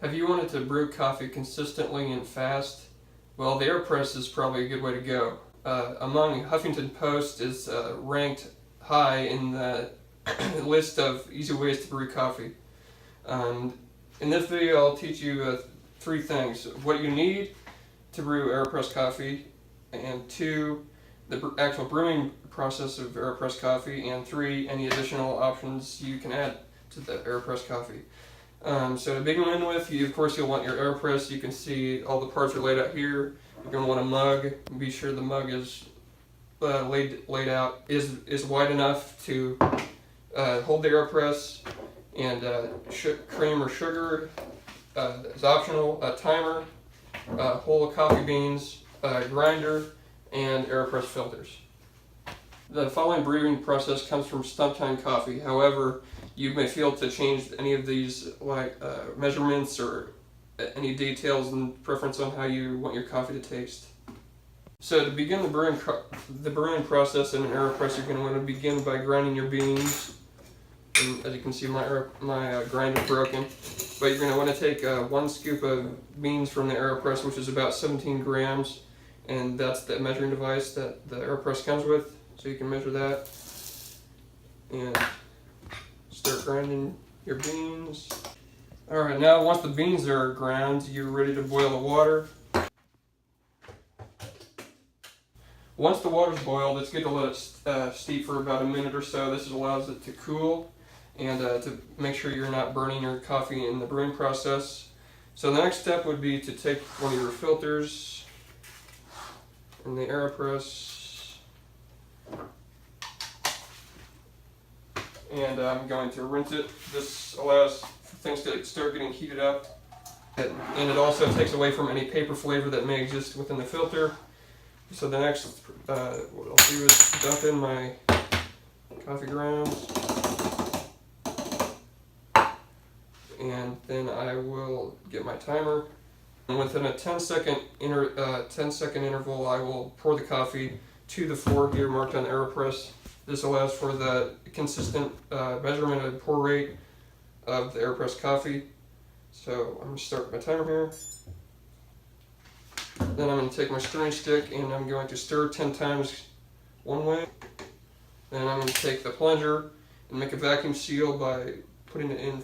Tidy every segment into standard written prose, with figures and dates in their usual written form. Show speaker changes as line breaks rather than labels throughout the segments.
Have you wanted to brew coffee consistently and fast? Well, the Aeropress is probably a good way to go. Among Huffington Post is ranked high in the list of easy ways to brew coffee. In this video, I'll teach you 3 things: what you need to brew Aeropress coffee, and 2, the actual brewing process of Aeropress coffee, and 3, any additional options you can add to the Aeropress coffee. So to begin with, you'll want your Aeropress. You can see all the parts are laid out here. You're going to want a mug. Be sure the mug is laid out is wide enough to hold the Aeropress, and cream or sugar is optional. A timer, a whole of coffee beans, a grinder, and Aeropress filters. The following brewing process comes from Stump Time Coffee. However, you may feel to change any of these measurements or any details and preference on how you want your coffee to taste. So to begin the brewing process in an Aeropress, you're going to want to begin by grinding your beans. And as you can see, my grinder's broken. But you're going to want to take 1 scoop of beans from the Aeropress, which is about 17 grams, and that's the measuring device that the Aeropress comes with. So you can measure that and start grinding your beans. Alright, now once the beans are ground, you're ready to boil the water. Once the water's boiled, it's good to let it steep for about a minute or so. This allows it to cool and to make sure you're not burning your coffee in the brewing process. So the next step would be to take one of your filters in the Aeropress, and I'm going to rinse it. This allows things to start getting heated up, and it also takes away from any paper flavor that may exist within the filter. So the next, what I'll do is dump in my coffee grounds, and then I will get my timer. And within a 10-second interval, I will pour the coffee to the floor here marked on the Aeropress. This allows for the consistent measurement and pour rate of the Aeropress coffee. So I'm going to start my timer here. Then I'm going to take my stirring stick and I'm going to stir 10 times one way. Then I'm going to take the plunger and make a vacuum seal by putting it in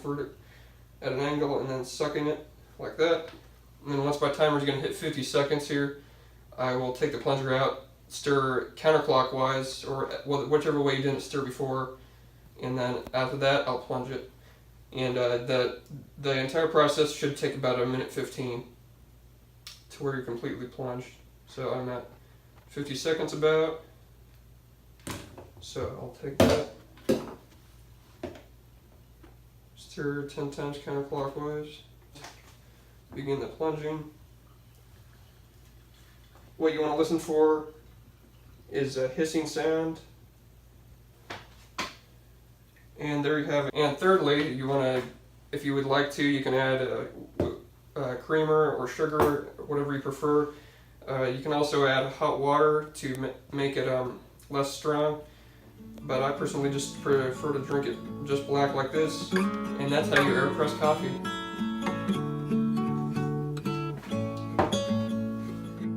at an angle and then sucking it like that. And then once my timer is going to hit 50 seconds here, I will take the plunger out, stir counterclockwise, or whichever way you didn't stir before, and then after that I'll plunge it. And the entire process should take about 1:15 to where you're completely plunged. So I'm at 50 seconds about, so I'll take that, stir 10 times counterclockwise, begin the plunging. What you want to listen for is a hissing sound. And there you have it. And thirdly, if you would like to, you can add a creamer or sugar, whatever you prefer. You can also add hot water to make it less strong. But I personally just prefer to drink it just black like this. And that's how you Aeropress coffee.